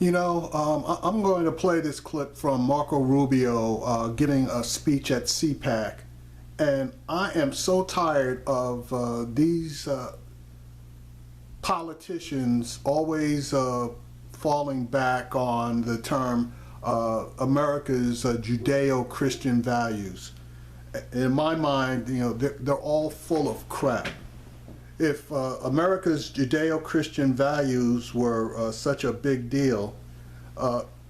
I'm going to play this clip from Marco Rubio giving a speech at CPAC, and I am so tired of these politicians always falling back on the term America's Judeo-Christian values. In my mind, they're all full of crap. If America's Judeo-Christian values were such a big deal,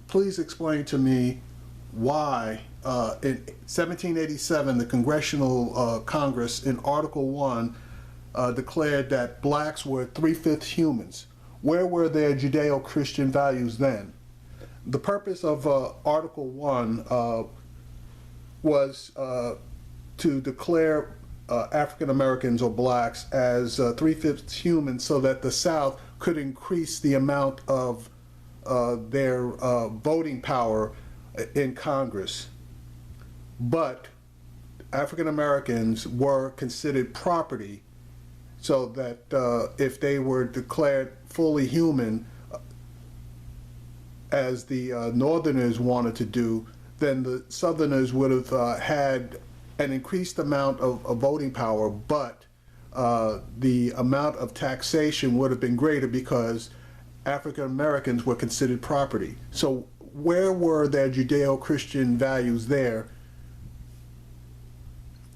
please explain to me why in 1787 the Congressional Congress in Article 1 declared that blacks were 3/5 humans. Where were their Judeo-Christian values then? The purpose of Article 1 was to declare African Americans or blacks as 3/5 humans so that the South could increase the amount of their voting power in Congress. But African Americans were considered property, so that if they were declared fully human, as the Northerners wanted to do, then the Southerners would have had an increased amount of voting power, but the amount of taxation would have been greater because African Americans were considered property. So where were their Judeo-Christian values there?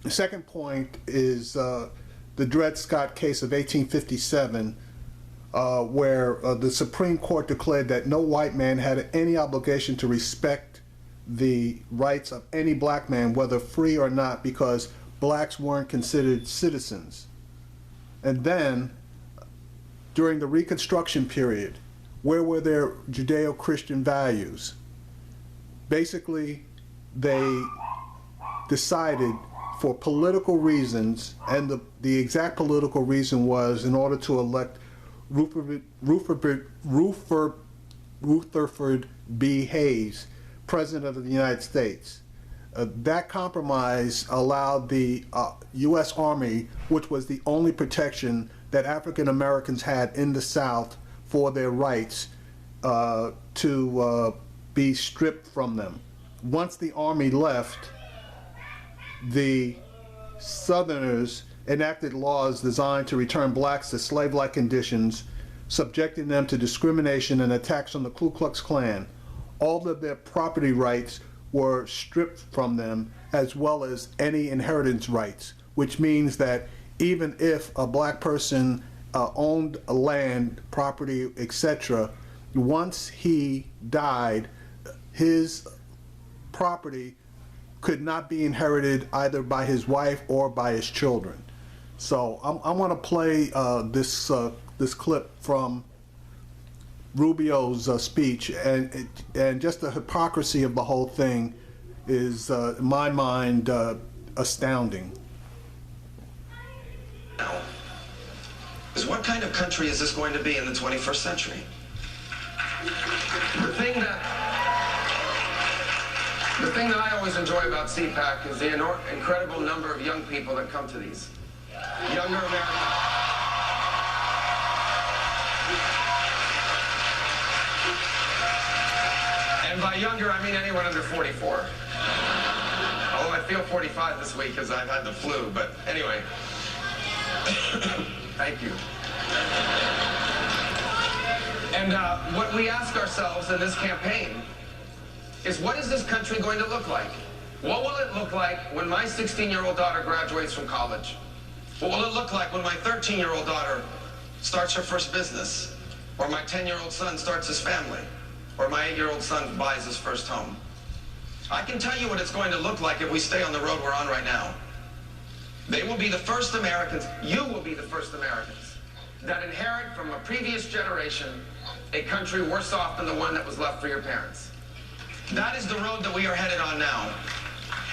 The second point is the Dred Scott case of 1857, where the Supreme Court declared that no white man had any obligation to respect the rights of any black man, whether free or not, because blacks weren't considered citizens. And then, during the Reconstruction period, where were their Judeo-Christian values? Basically, they decided for political reasons, and the exact political reason was in order to elect Rutherford B. Hayes, President of the United States. That compromise allowed the U.S. Army, which was the only protection that African Americans had in the South for their rights, to be stripped from them. Once the Army left, the Southerners enacted laws designed to return blacks to slave-like conditions, subjecting them to discrimination and attacks from the Ku Klux Klan. All of their property rights were stripped from them, as well as any inheritance rights, which means that even if a black person owned a land, property, etc., once he died, his property could not be inherited either by his wife or by his children. So I want to play this clip from Rubio's speech, and just the hypocrisy of the whole thing is, in my mind, astounding. Now, is what kind of country is this going to be in the 21st century? The thing that I always enjoy about CPAC is the incredible number of young people that come to these. Younger Americans. And by younger, I mean anyone under 44. Although I feel 45 this week because I've had the flu, but anyway. Thank you. And what we ask ourselves in this campaign is, what is this country going to look like? What will it look like when my 16-year-old daughter graduates from college? What will it look like when my 13-year-old daughter starts her first business? Or my 10-year-old son starts his family? Or my 8-year-old son buys his first home? I can tell you what it's going to look like if we stay on the road we're on right now. They will be the first Americans, you will be the first Americans, that inherit from a previous generation a country worse off than the one that was left for your parents. That is the road that we are headed on now.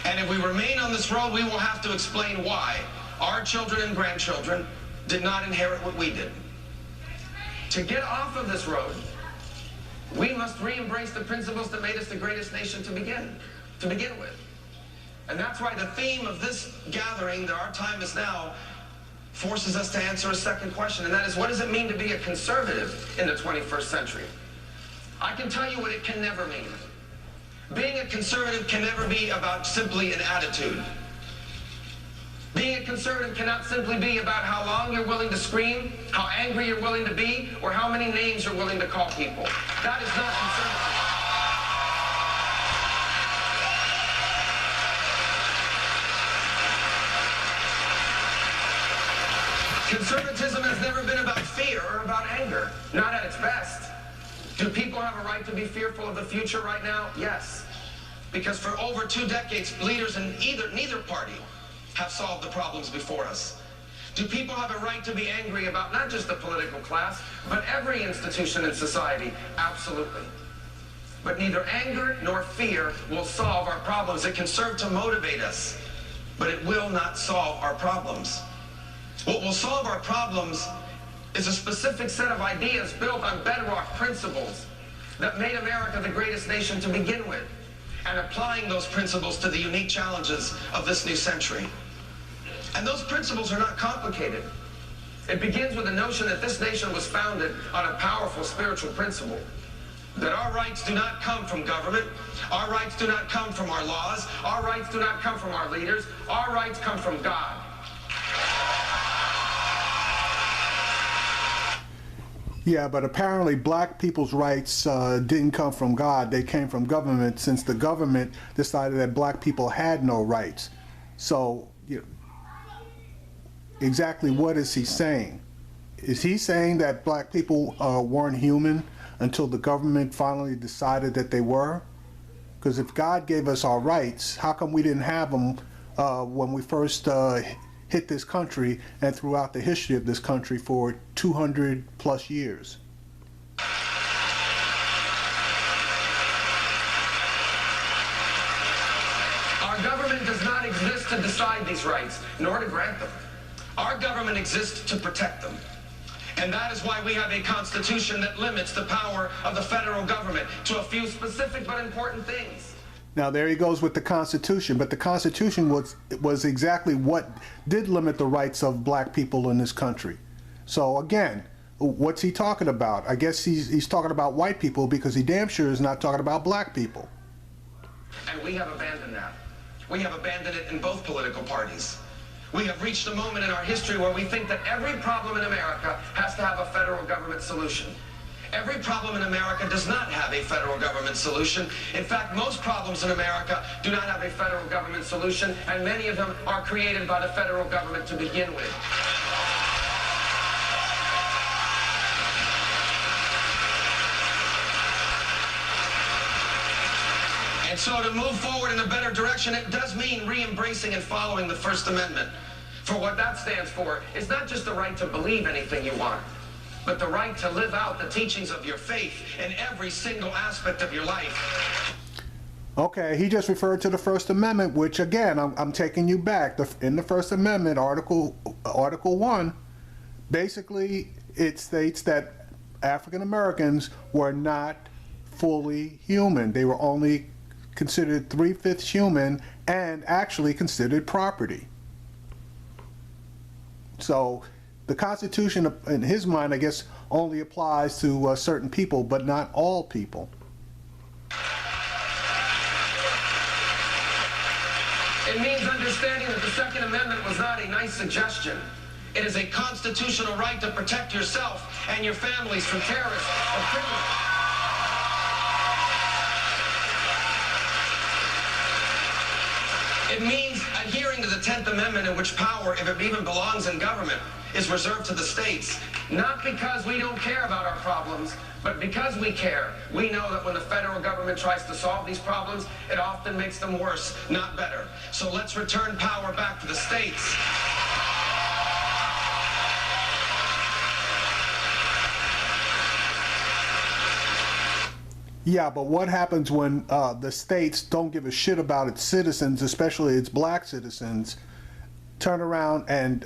And if we remain on this road, we will have to explain why our children and grandchildren did not inherit what we did. To get off of this road, we must re-embrace the principles that made us the greatest nation to begin with. And that's why the theme of this gathering, that our time is now, forces us to answer a second question, and that is, what does it mean to be a conservative in the 21st century? I can tell you what it can never mean. Being a conservative can never be about simply an attitude. Being a conservative cannot simply be about how long you're willing to scream, how angry you're willing to be, or how many names you're willing to call people. That is not conservative. Conservatism has never been about fear or about anger, not at its best. Do people have a right to be fearful of the future right now? Yes. Because for over 2 decades, leaders in neither party have solved the problems before us. Do people have a right to be angry about not just the political class, but every institution in society? Absolutely. But neither anger nor fear will solve our problems. It can serve to motivate us, but it will not solve our problems. What will solve our problems is a specific set of ideas built on bedrock principles that made America the greatest nation to begin with, and applying those principles to the unique challenges of this new century. And those principles are not complicated. It begins with the notion that this nation was founded on a powerful spiritual principle, that our rights do not come from government, our rights do not come from our laws, our rights do not come from our leaders, our rights come from God. Yeah, but apparently black people's rights didn't come from God. They came from government, since the government decided that black people had no rights. So, exactly what is he saying? Is he saying that black people weren't human until the government finally decided that they were? Because if God gave us our rights, how come we didn't have them when we first hit this country and throughout the history of this country for 200 plus years? Our government does not exist to decide these rights, nor to grant them. Our government exists to protect them. And that is why we have a constitution that limits the power of the federal government to a few specific but important things. Now there he goes with the Constitution, but the Constitution was exactly what did limit the rights of black people in this country. So again, what's he talking about? I guess he's talking about white people, because he damn sure is not talking about black people. And we have abandoned that. We have abandoned it in both political parties. We have reached a moment in our history where we think that every problem in America has to have a federal government solution. Every problem in America does not have a federal government solution. In fact, most problems in America do not have a federal government solution, and many of them are created by the federal government to begin with. And so to move forward in a better direction, it does mean re-embracing and following the First Amendment. For what that stands for is not just the right to believe anything you want, but the right to live out the teachings of your faith in every single aspect of your life. Okay, he just referred to the First Amendment, which again, I'm taking you back. In the First Amendment, Article 1, basically it states that African Americans were not fully human. They were only considered 3/5 human and actually considered property. So the Constitution, in his mind, I guess, only applies to certain people, but not all people. It means understanding that the Second Amendment was not a nice suggestion. It is a constitutional right to protect yourself and your families from terrorists or criminals. It means adhering to the 10th Amendment, in which power, if it even belongs in government, is reserved to the states. Not because we don't care about our problems, but because we care. We know that when the federal government tries to solve these problems, it often makes them worse, not better. So let's return power back to the states. Yeah, but what happens when the states don't give a shit about its citizens, especially its black citizens, turn around and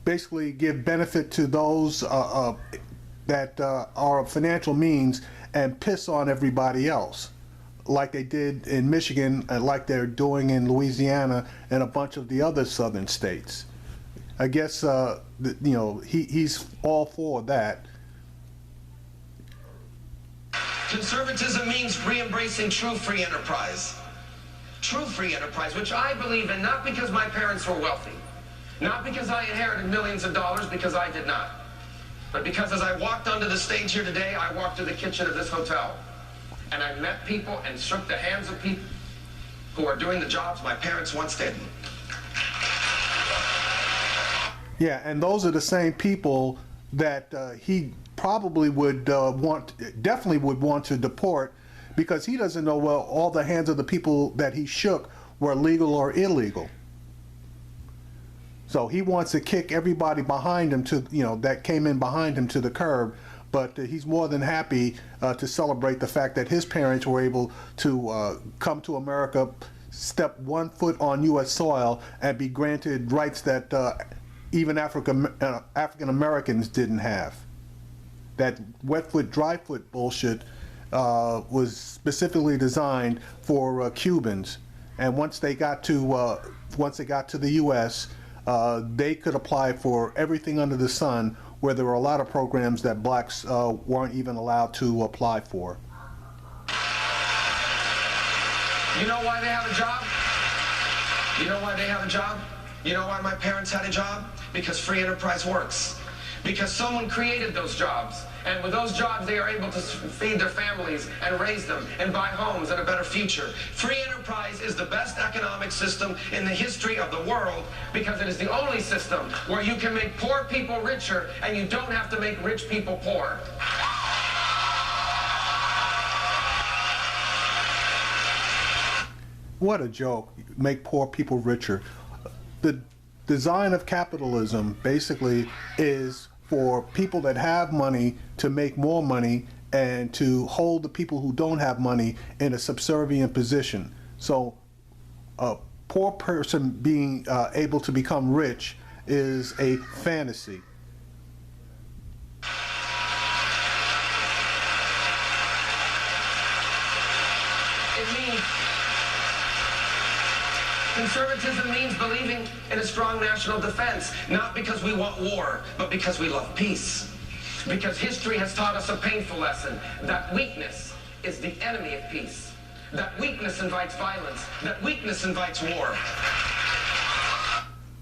basically give benefit to those that are of financial means and piss on everybody else, like they did in Michigan and like they're doing in Louisiana and a bunch of the other southern states? I guess he's all for that. Conservatism means re-embracing true free enterprise. True free enterprise, which I believe in, not because my parents were wealthy, not because I inherited millions of dollars, because I did not, but because as I walked onto the stage here today, I walked to the kitchen of this hotel, and I met people and shook the hands of people who are doing the jobs my parents once did. Yeah, and those are the same people that he probably would definitely would want to deport, because he doesn't know, well, all the hands of the people that he shook were legal or illegal. So he wants to kick everybody behind him to, that came in behind him to the curb, but he's more than happy to celebrate the fact that his parents were able to come to America, step 1 foot on U.S. soil, and be granted rights that even African Americans didn't have. That wet foot, dry foot bullshit was specifically designed for Cubans, and once they got to the U.S., they could apply for everything under the sun, where there were a lot of programs that blacks weren't even allowed to apply for. You know why they have a job? You know why they have a job? You know why my parents had a job? Because free enterprise works. Because someone created those jobs. And with those jobs, they are able to feed their families and raise them and buy homes and a better future. Free enterprise is the best economic system in the history of the world, because it is the only system where you can make poor people richer and you don't have to make rich people poor. What a joke. Make poor people richer. The design of capitalism basically is for people that have money to make more money and to hold the people who don't have money in a subservient position. So a poor person being able to become rich is a fantasy. Conservatism means believing in a strong national defense, not because we want war, but because we love peace. Because history has taught us a painful lesson, that weakness is the enemy of peace. That weakness invites violence. That weakness invites war.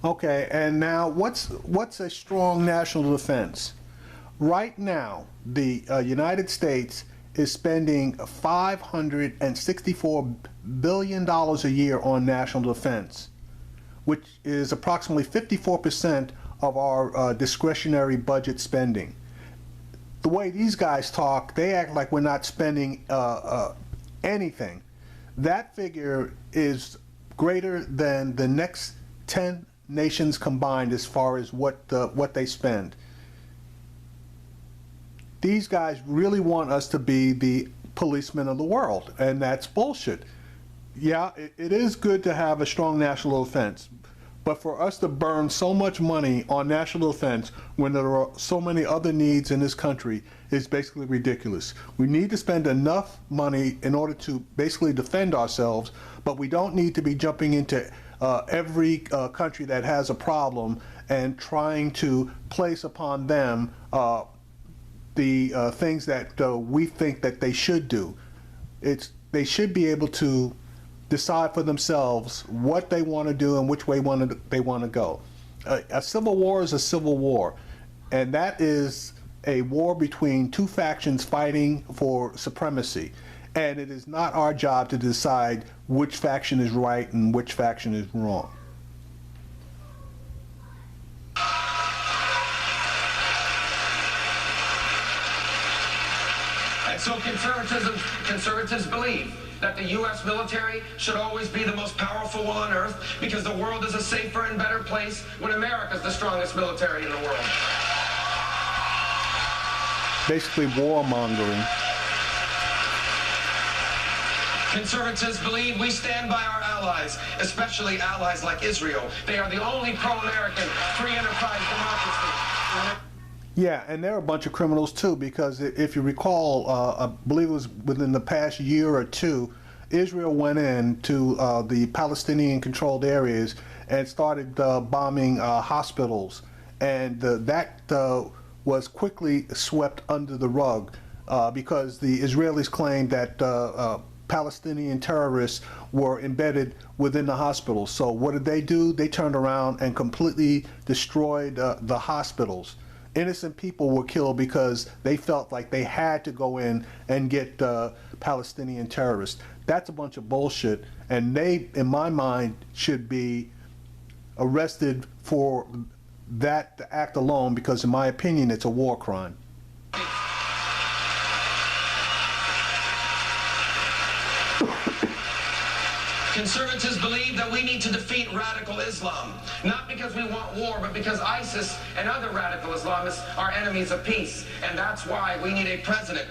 Okay, and now what's a strong national defense? Right now, the United States is spending $564 billion a year on national defense, which is approximately 54% of our discretionary budget spending. The way these guys talk, they act like we're not spending anything. That figure is greater than the next 10 nations combined as far as what they spend. These guys really want us to be the policemen of the world, and that's bullshit. Yeah, it is good to have a strong national defense, but for us to burn so much money on national defense when there are so many other needs in this country is basically ridiculous. We need to spend enough money in order to basically defend ourselves, but we don't need to be jumping into every country that has a problem and trying to place upon them the things that we think that they should do. They should be able to decide for themselves what they want to do and which way they want to go. A civil war is a civil war, and that is a war between two factions fighting for supremacy. And it is not our job to decide which faction is right and which faction is wrong. And so conservatives believe that the U.S. military should always be the most powerful one on earth, because the world is a safer and better place when America is the strongest military in the world. Basically warmongering. Conservatives believe we stand by our allies, especially allies like Israel. They are the only pro-American, free enterprise democracy. Yeah, and they're a bunch of criminals too, because if you recall, I believe it was within the past year or two, Israel went in to the Palestinian-controlled areas and started bombing hospitals, and that was quickly swept under the rug. because the Israelis claimed that Palestinian terrorists were embedded within the hospitals. So what did they do? They turned around and completely destroyed the hospitals. Innocent people were killed because they felt like they had to go in and get Palestinian terrorists. That's a bunch of bullshit, and they, in my mind, should be arrested for that act alone, because in my opinion, it's a war crime. Conservatives believe that we need to defeat radical Islam, not because we want war, but because ISIS and other radical Islamists are enemies of peace. And that's why we need a president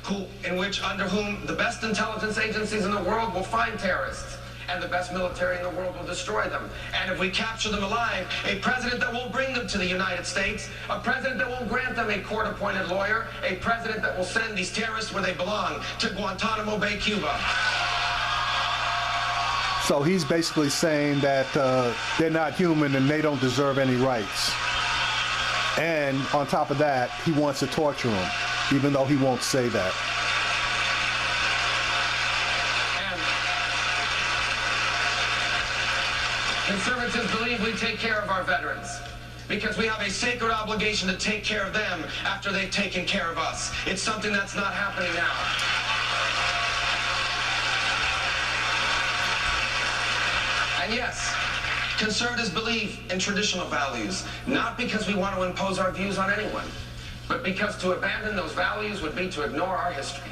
under whom the best intelligence agencies in the world will find terrorists, and the best military in the world will destroy them. And if we capture them alive, a president that will bring them to the United States, a president that will grant them a court-appointed lawyer, a president that will send these terrorists where they belong, to Guantanamo Bay, Cuba. So he's basically saying that they're not human and they don't deserve any rights. And on top of that, he wants to torture them, even though he won't say that. And conservatives believe we take care of our veterans because we have a sacred obligation to take care of them after they've taken care of us. It's something that's not happening now. And yes, conservatives believe in traditional values, not because we want to impose our views on anyone, but because to abandon those values would be to ignore our history.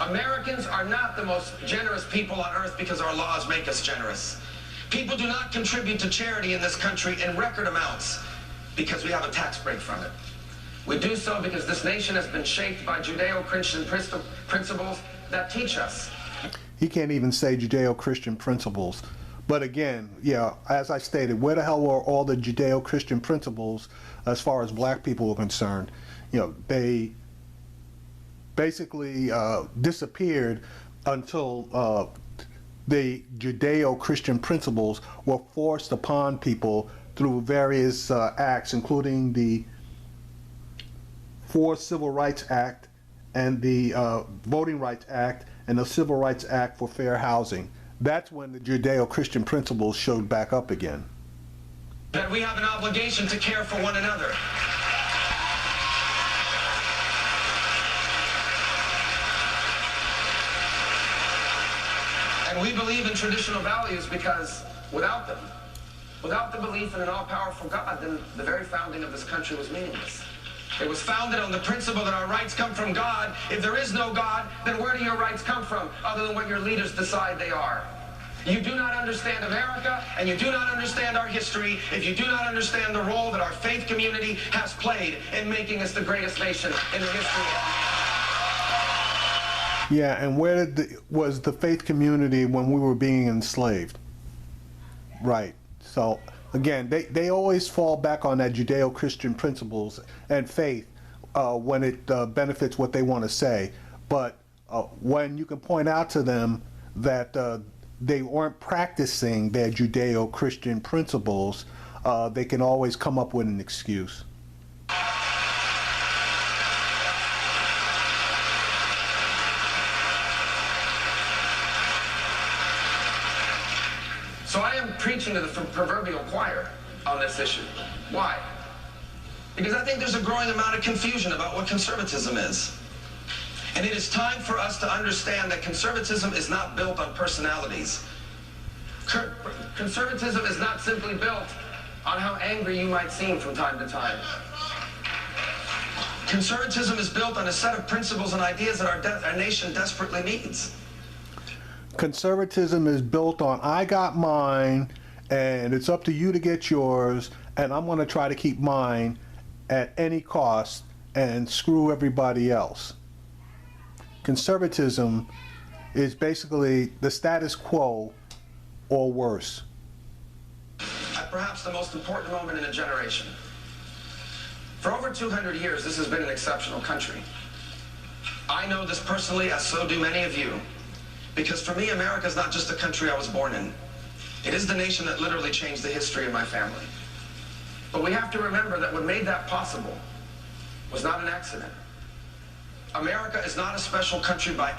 Americans are not the most generous people on earth because our laws make us generous. People do not contribute to charity in this country in record amounts because we have a tax break from it. We do so because this nation has been shaped by Judeo-Christian principles that teach us. He can't even say Judeo-Christian principles. But again, yeah, as I stated, where the hell were all the Judeo-Christian principles as far as black people are concerned? You know, they basically disappeared until the Judeo-Christian principles were forced upon people through various acts, including the Fourth Civil Rights Act and the Voting Rights Act and the Civil Rights Act for Fair Housing. That's when the Judeo-Christian principles showed back up again. That we have an obligation to care for one another. And we believe in traditional values because without them, without the belief in an all-powerful God, then the very founding of this country was meaningless. It was founded on the principle that our rights come from God. If there is no God, then where do your rights come from other than what your leaders decide they are? You do not understand America, and you do not understand our history if you do not understand the role that our faith community has played in making us the greatest nation in the history. Yeah, and where was the faith community when we were being enslaved? Right. So again, they always fall back on that Judeo-Christian principles and faith when it benefits what they want to say. But when you can point out to them that they weren't practicing their Judeo-Christian principles, they can always come up with an excuse. So I am preaching to the proverbial choir on this issue. Why? Because I think there's a growing amount of confusion about what conservatism is. And it is time for us to understand that conservatism is not built on personalities. Conservatism is not simply built on how angry you might seem from time to time. Conservatism is built on a set of principles and ideas that our nation desperately needs. Conservatism is built on, I got mine, and it's up to you to get yours, and I'm going to try to keep mine at any cost and screw everybody else. Conservatism is basically the status quo or worse. At perhaps the most important moment in a generation. For over 200 years, this has been an exceptional country. I know this personally, as so do many of you. Because for me, America is not just the country I was born in. It is the nation that literally changed the history of my family. But we have to remember that what made that possible was not an accident. America is not a special country by accident.